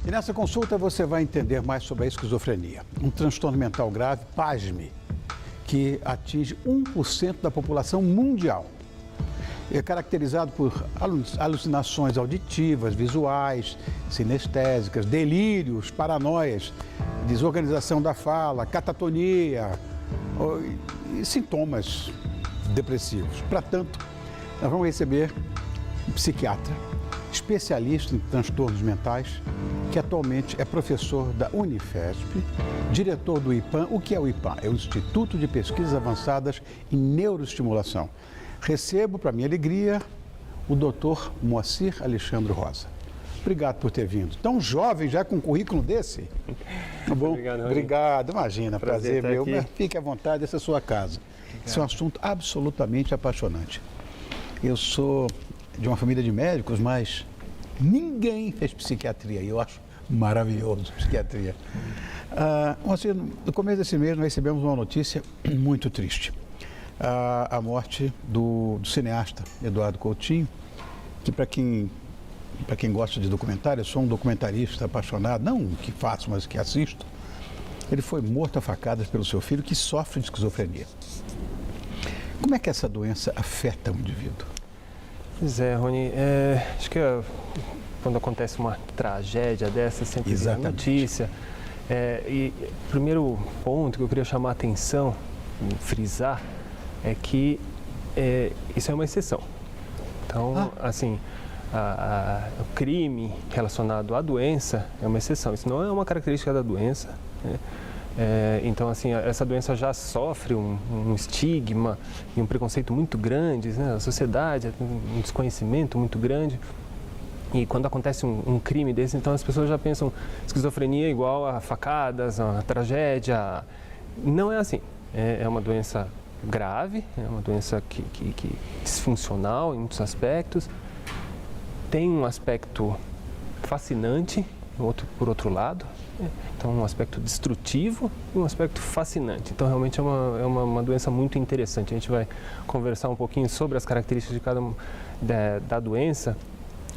E nessa consulta você vai entender mais sobre a esquizofrenia, um transtorno mental grave, pasme, que atinge 1% da população mundial. É caracterizado por alucinações auditivas, visuais, sinestésicas, delírios, paranoias, desorganização da fala, catatonia e sintomas depressivos. Para tanto, nós vamos receber um psiquiatra, especialista em transtornos mentais, que atualmente é professor da Unifesp, diretor do IPAM. O que é o IPAM? É o Instituto de Pesquisas Avançadas em Neuroestimulação. Recebo, para minha alegria, o Dr. Moacir Alexandre Rosa. Obrigado por ter vindo. Tão jovem, já com um currículo desse. Tá bom? Obrigado. Imagina, prazer meu. Aqui. Fique à vontade, essa é a sua casa. Obrigado. Esse é um assunto absolutamente apaixonante. Eu sou de uma família de médicos, mas ninguém fez psiquiatria. E eu acho maravilhoso psiquiatria. Moacir, no começo desse mês nós recebemos uma notícia muito triste. A morte do cineasta Eduardo Coutinho, que para quem gosta de documentário, eu sou um documentarista apaixonado, não que faço, mas que assisto. Ele foi morto a facadas pelo seu filho, que sofre de esquizofrenia. Como é que essa doença afeta o indivíduo? Pois é, Rony, acho que quando acontece uma tragédia dessa, sempre vem notícia. E o primeiro ponto que eu queria chamar a atenção, frisar, é que isso é uma exceção. Então, assim, o crime relacionado à doença é uma exceção. Isso não é uma característica da doença, né? Então, assim, essa doença já sofre um estigma e um preconceito muito grandes, né? Na sociedade, um desconhecimento muito grande. E quando acontece um crime desse, então as pessoas já pensam esquizofrenia igual a facadas, a tragédia. Não é assim. É uma doença grave, é uma doença que disfuncional em muitos aspectos. Tem um aspecto fascinante, por outro lado. Então, um aspecto destrutivo e um aspecto fascinante. Então, realmente é uma doença muito interessante. A gente vai conversar um pouquinho sobre as características da doença.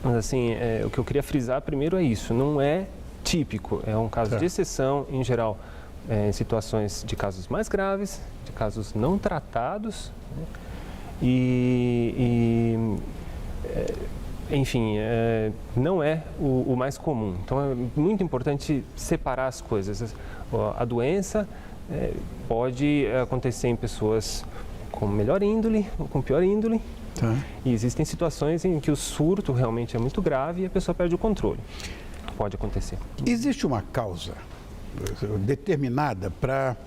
Mas, assim, o que eu queria frisar primeiro é isso. Não é típico, é um caso de exceção, em geral, em situações de casos mais graves, de casos não tratados, né? Enfim, não é o mais comum. Então, é muito importante separar as coisas. A doença pode acontecer em pessoas com melhor índole ou com pior índole. Tá. E existem situações em que o surto realmente é muito grave e a pessoa perde o controle. Pode acontecer. Existe uma causa determinada para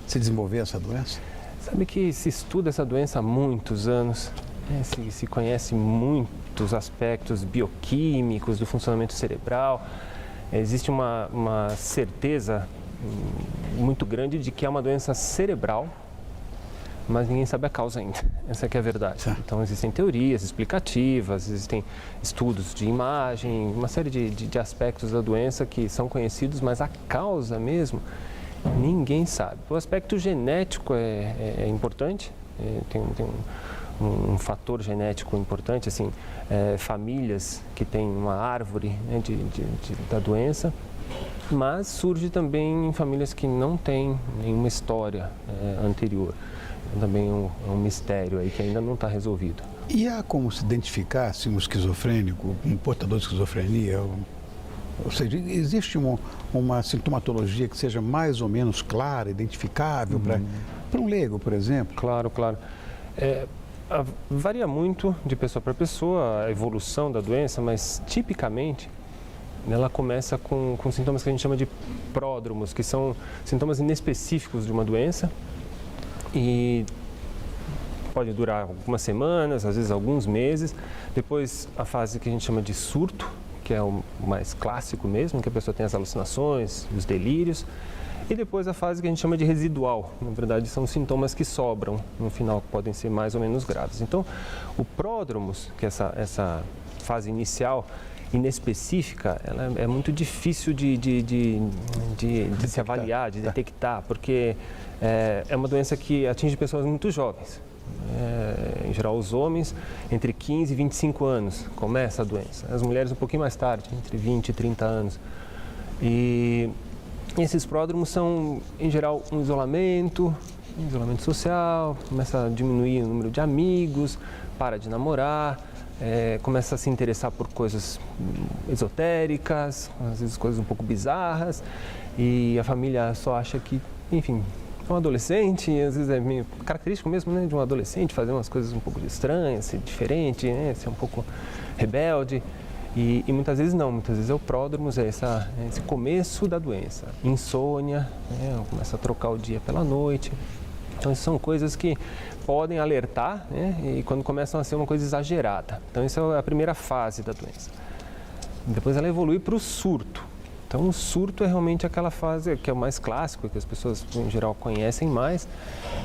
se desenvolver essa doença? Sabe que se estuda essa doença há muitos anos. Se conhece muitos aspectos bioquímicos do funcionamento cerebral. Existe uma certeza muito grande de que é uma doença cerebral, mas ninguém sabe a causa ainda. Essa que é a verdade. Então, existem teorias explicativas, existem estudos de imagem, uma série de aspectos da doença que são conhecidos, mas a causa mesmo, ninguém sabe. O aspecto genético é importante, tem um fator genético importante, assim, famílias que têm uma árvore, né, da doença, mas surge também em famílias que não têm nenhuma história anterior. Também é um mistério aí que ainda não está resolvido. E há como se identificar assim, um esquizofrênico, um portador de esquizofrenia? Ou seja, existe uma sintomatologia que seja mais ou menos clara, identificável para um leigo, por exemplo? Claro. Varia muito de pessoa para pessoa a evolução da doença, mas tipicamente ela começa com sintomas que a gente chama de pródromos, que são sintomas inespecíficos de uma doença e pode durar algumas semanas, às vezes alguns meses. Depois a fase que a gente chama de surto, que é o mais clássico mesmo, que a pessoa tem as alucinações, os delírios. E depois a fase que a gente chama de residual. Na verdade, são sintomas que sobram no final, que podem ser mais ou menos graves. Então, o pródromos, que é essa fase inicial, inespecífica, ela é muito difícil de se avaliar, de detectar, porque é uma doença que atinge pessoas muito jovens. Em geral, os homens, entre 15 e 25 anos, começa a doença. As mulheres um pouquinho mais tarde, entre 20 e 30 anos. E esses pródromos são, em geral, um isolamento social, começa a diminuir o número de amigos, para de namorar, começa a se interessar por coisas esotéricas, às vezes coisas um pouco bizarras, e a família só acha que, enfim, é um adolescente, às vezes é meio característico mesmo, né, de um adolescente fazer umas coisas um pouco estranhas, ser diferente, né, ser um pouco rebelde. E muitas vezes não, muitas vezes é o pródromos, esse começo da doença. Insônia, começa a trocar o dia pela noite. Então, isso são coisas que podem alertar, né, e quando começam a ser uma coisa exagerada. Então, essa é a primeira fase da doença. Depois ela evolui para o surto. Então, o surto é realmente aquela fase que é o mais clássico, que as pessoas em geral conhecem mais,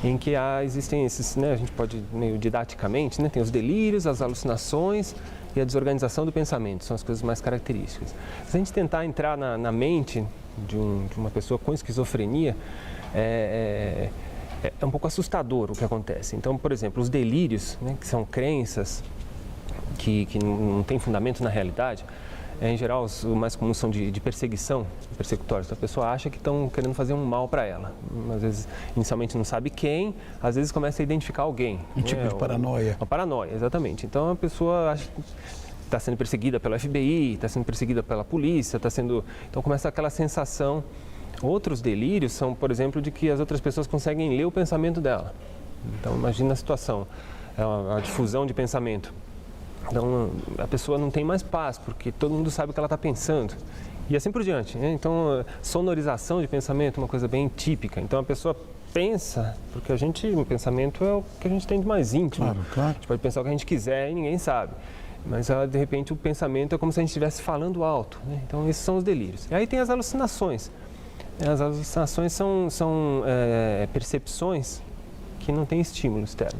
em que existem esses, né, a gente pode meio didaticamente, né, tem os delírios, as alucinações e a desorganização do pensamento, são as coisas mais características. Se a gente tentar entrar na mente de uma pessoa com esquizofrenia, é um pouco assustador o que acontece. Então, por exemplo, os delírios, né, que são crenças que não têm fundamento na realidade, em geral, os mais comuns são de perseguição, persecutórios. Então, a pessoa acha que estão querendo fazer um mal para ela. Às vezes, inicialmente não sabe quem, às vezes começa a identificar alguém. Um tipo de paranoia. Uma paranoia, exatamente. Então, a pessoa acha que está sendo perseguida pelo FBI, está sendo perseguida pela polícia, Então, começa aquela sensação. Outros delírios são, por exemplo, de que as outras pessoas conseguem ler o pensamento dela. Então, imagina a situação, é uma difusão de pensamento. Então, a pessoa não tem mais paz, porque todo mundo sabe o que ela está pensando. E assim por diante, né? Então, sonorização de pensamento é uma coisa bem típica. Então, a pessoa pensa, porque o pensamento é o que a gente tem de mais íntimo. Claro, claro. A gente pode pensar o que a gente quiser e ninguém sabe. Mas, de repente, o pensamento é como se a gente estivesse falando alto, né? Então, esses são os delírios. E aí tem as alucinações. As alucinações são percepções que não têm estímulo externo.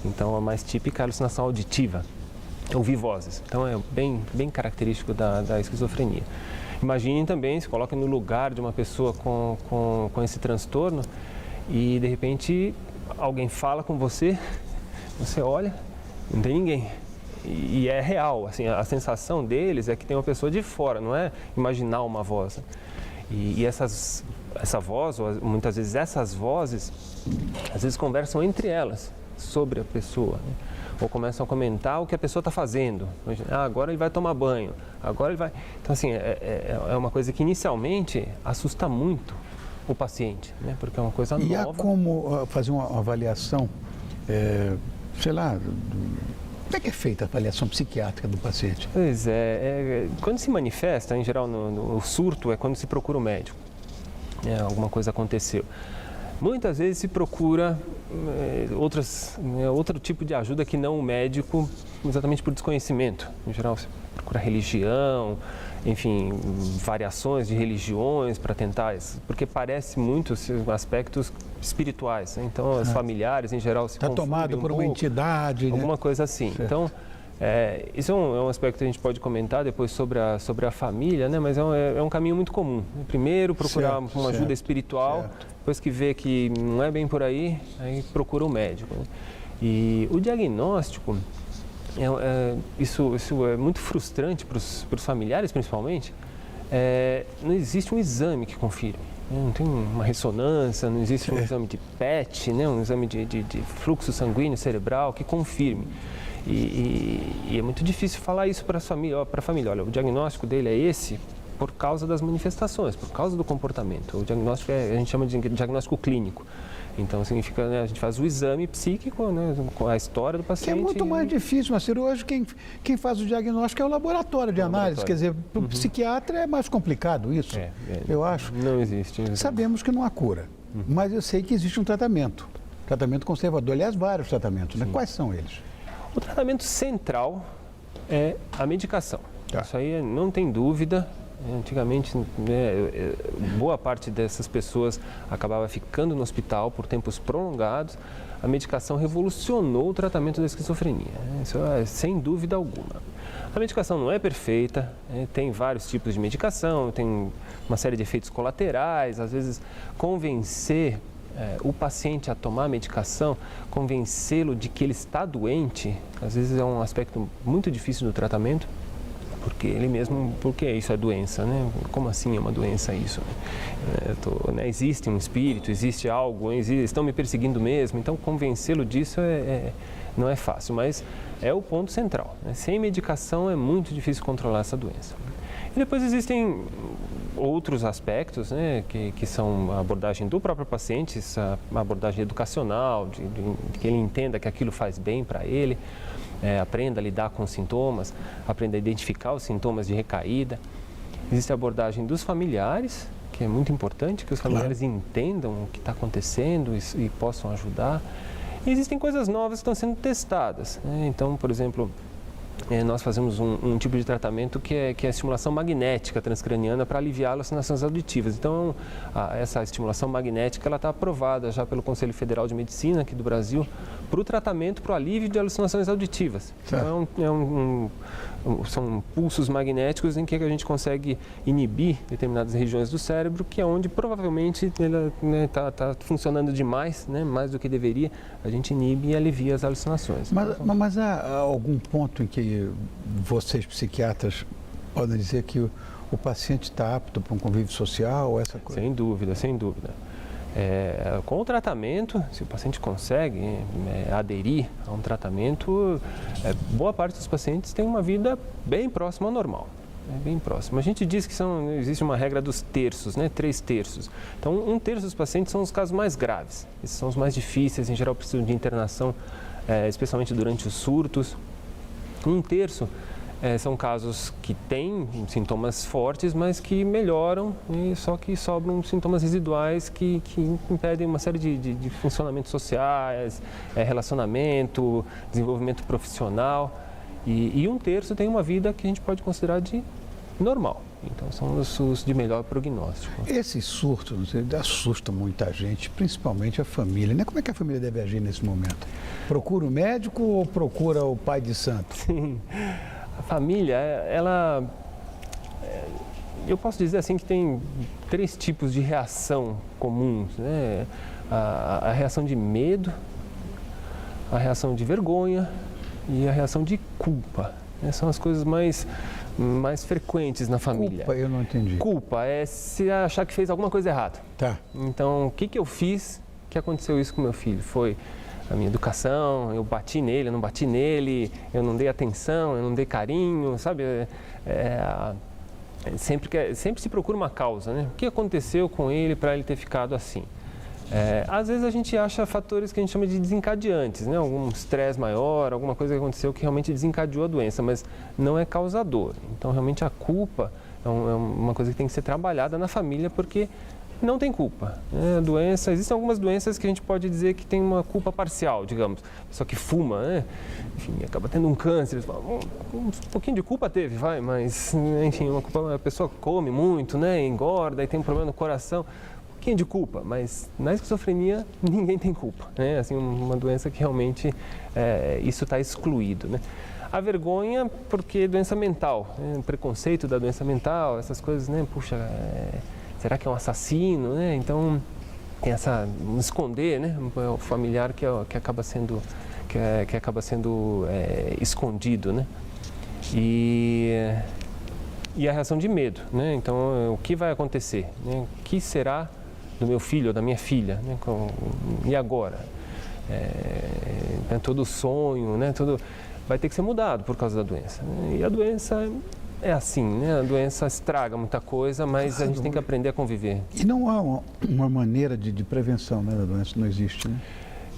Então, a mais típica é a alucinação auditiva. Ouvir vozes. Então, é bem característico da esquizofrenia. Imaginem também, se coloquem no lugar de uma pessoa com esse transtorno e, de repente, alguém fala com você, você olha, não tem ninguém. E é real, assim, a sensação deles é que tem uma pessoa de fora, não é imaginar uma voz. E essa voz, ou muitas vezes essas vozes, às vezes conversam entre elas sobre a pessoa, né? Ou começam a comentar o que a pessoa está fazendo. Agora ele vai tomar banho, agora ele vai... Então, assim, é uma coisa que inicialmente assusta muito o paciente, né? Porque é uma coisa nova. E há como fazer uma avaliação, sei lá, como é que é feita a avaliação psiquiátrica do paciente? Pois quando se manifesta, em geral, no surto, é quando se procura o médico. Alguma coisa aconteceu. Muitas vezes se procura outro tipo de ajuda que não o médico, exatamente por desconhecimento. Em geral, se procura religião, enfim, variações de religiões para tentar, porque parece muito aspectos espirituais, né? Então, os familiares, em geral, se confundem tomado por uma entidade, alguma coisa assim. Certo. Então, isso é um aspecto que a gente pode comentar depois sobre a família, né? Mas é um caminho muito comum. Primeiro, procurar uma ajuda espiritual, depois que vê que não é bem por aí procura o médico, né? E o diagnóstico, isso é muito frustrante para os familiares, principalmente. Não existe um exame que confirme. Não tem uma ressonância, não existe um exame de PET, né? Um exame de fluxo sanguíneo cerebral que confirme. E é muito difícil falar isso para a família. Olha, o diagnóstico dele é esse por causa das manifestações, por causa do comportamento. O diagnóstico a gente chama de diagnóstico clínico. Então, significa, né, a gente faz o exame psíquico, né, com a história do paciente. Que é muito mais difícil, mas hoje quem faz o diagnóstico é o laboratório de análise. Quer dizer, para o psiquiatra é mais complicado isso, eu acho. Não existe. Sabemos que não há cura, mas eu sei que existe um tratamento conservador. Aliás, vários tratamentos, né? Quais são eles? O tratamento central é a medicação. Isso aí não tem dúvida. Antigamente, boa parte dessas pessoas acabava ficando no hospital por tempos prolongados. A medicação revolucionou o tratamento da esquizofrenia. Isso é sem dúvida alguma. A medicação não é perfeita, tem vários tipos de medicação, tem uma série de efeitos colaterais. Às vezes, convencer o paciente a tomar a medicação, convencê-lo de que ele está doente, às vezes é um aspecto muito difícil do tratamento, porque ele mesmo, porque isso é doença, né? Como assim é uma doença isso? Existe um espírito, existe algo, estão me perseguindo mesmo, então convencê-lo disso não é fácil, mas é o ponto central, né? Sem medicação é muito difícil controlar essa doença. E depois existem outros aspectos, né, que são a abordagem do próprio paciente, a abordagem educacional, de que ele entenda que aquilo faz bem para ele, aprenda a lidar com os sintomas, aprenda a identificar os sintomas de recaída. Existe a abordagem dos familiares, que é muito importante, que os familiares entendam o que está acontecendo e possam ajudar. E existem coisas novas que estão sendo testadas, né? Então, por exemplo, nós fazemos um tipo de tratamento que é a estimulação magnética transcraniana para aliviar alucinações auditivas. Então, essa estimulação magnética ela está aprovada já pelo Conselho Federal de Medicina aqui do Brasil para o tratamento, para o alívio de alucinações auditivas. Então, são pulsos magnéticos em que a gente consegue inibir determinadas regiões do cérebro, que é onde provavelmente ele está funcionando demais, né, mais do que deveria. A gente inibe e alivia as alucinações. Mas há algum ponto em que vocês, psiquiatras, podem dizer que o paciente está apto para um convívio social, essa coisa? Sem dúvida, sem dúvida. Com o tratamento, se o paciente consegue aderir a um tratamento, boa parte dos pacientes tem uma vida bem próxima ao normal. Bem próxima. A gente diz que existe uma regra dos terços, né? 3 terços. Então, 1/3 dos pacientes são os casos mais graves. Esses são os mais difíceis, em geral precisam de internação, especialmente durante os surtos. 1/3 são casos que têm sintomas fortes, mas que melhoram, só que sobram sintomas residuais que impedem uma série de funcionamentos sociais, relacionamento, desenvolvimento profissional. E 1/3 tem uma vida que a gente pode considerar de normal. Então, são os de melhor prognóstico. Esses surtos assustam muita gente, principalmente a família, né? Como é que a família deve agir nesse momento? Procura o médico ou procura o pai de santo? Sim. A família, eu posso dizer assim que tem 3 tipos de reação comuns, né? A reação de medo, a reação de vergonha e a reação de culpa. São as coisas mais frequentes na família. Culpa, eu não entendi. Culpa é se achar que fez alguma coisa errada. Tá. Então, o que eu fiz que aconteceu isso com meu filho? Foi a minha educação, eu bati nele, eu não bati nele, eu não dei atenção, eu não dei carinho, sabe? Sempre se procura uma causa, né? O que aconteceu com ele para ele ter ficado assim? Às vezes a gente acha fatores que a gente chama de desencadeantes, né? Algum estresse maior, alguma coisa que aconteceu que realmente desencadeou a doença, mas não é causador. Então, realmente a culpa é uma coisa que tem que ser trabalhada na família, porque não tem culpa. Existem algumas doenças que a gente pode dizer que tem uma culpa parcial, digamos. A pessoa que fuma, né? Enfim, acaba tendo um câncer, um pouquinho de culpa teve, mas, enfim, a pessoa come muito, né? Engorda e tem um problema no coração. Um pouquinho de culpa, mas na esquizofrenia ninguém tem culpa, né? Assim, uma doença que realmente isso está excluído, né? A vergonha, porque é doença mental, né? O preconceito da doença mental, essas coisas, né? Puxa, será que é um assassino, né? Então, tem esconder, né? O familiar que acaba sendo escondido, né? E a reação de medo, né? Então, o que vai acontecer? Né? O que será do meu filho ou da minha filha? Né? E agora? Todo sonho, né? Vai ter que ser mudado por causa da doença. Né? E a doença é assim, né? A doença estraga muita coisa, mas a gente tem que aprender a conviver. E não há uma maneira de prevenção, né, da doença? Não existe, né?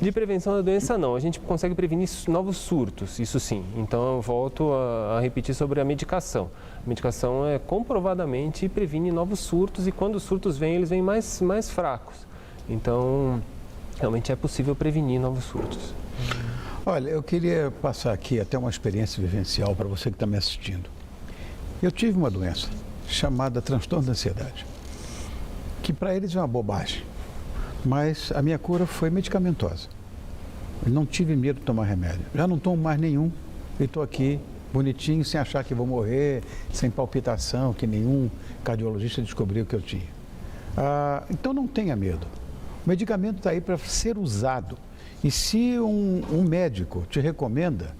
De prevenção da doença, não. A gente consegue prevenir novos surtos, isso sim. Então, eu volto a repetir sobre a medicação. A medicação comprovadamente previne novos surtos e quando os surtos vêm, eles vêm mais fracos. Então, realmente é possível prevenir novos surtos. Olha, eu queria passar aqui até uma experiência vivencial para você que está me assistindo. Eu tive uma doença chamada transtorno da ansiedade, que para eles é uma bobagem, mas a minha cura foi medicamentosa. Eu não tive medo de tomar remédio, já não tomo mais nenhum e estou aqui bonitinho, sem achar que vou morrer, sem palpitação, que nenhum cardiologista descobriu que eu tinha. Então não tenha medo. O medicamento está aí para ser usado. E se um médico te recomenda,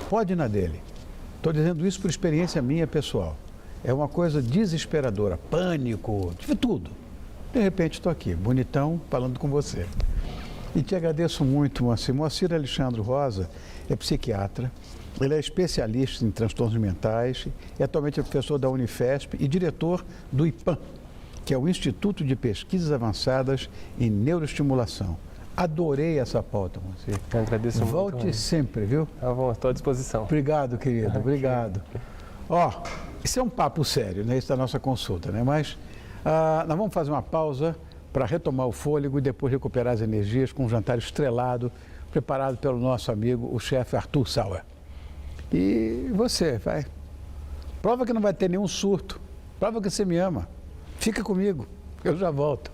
pode ir na dele. Estou dizendo isso por experiência minha pessoal. É uma coisa desesperadora, pânico, tive tudo. De repente estou aqui, bonitão, falando com você. E te agradeço muito, Moacir. Moacir Alexandre Rosa é psiquiatra, ele é especialista em transtornos mentais, é atualmente professor da Unifesp e diretor do IPAM, que é o Instituto de Pesquisas Avançadas em Neuroestimulação. Adorei essa pauta, Moacir. Eu agradeço muito. Volte sempre, viu? Tá bom, estou à disposição. Obrigado, querido, obrigado. Ó, isso é um papo sério, né? Isso da nossa consulta, né? Mas nós vamos fazer uma pausa para retomar o fôlego e depois recuperar as energias com um jantar estrelado, preparado pelo nosso amigo, o chefe Arthur Sauer. E você, vai. Prova que não vai ter nenhum surto. Prova que você me ama. Fica comigo, eu já volto.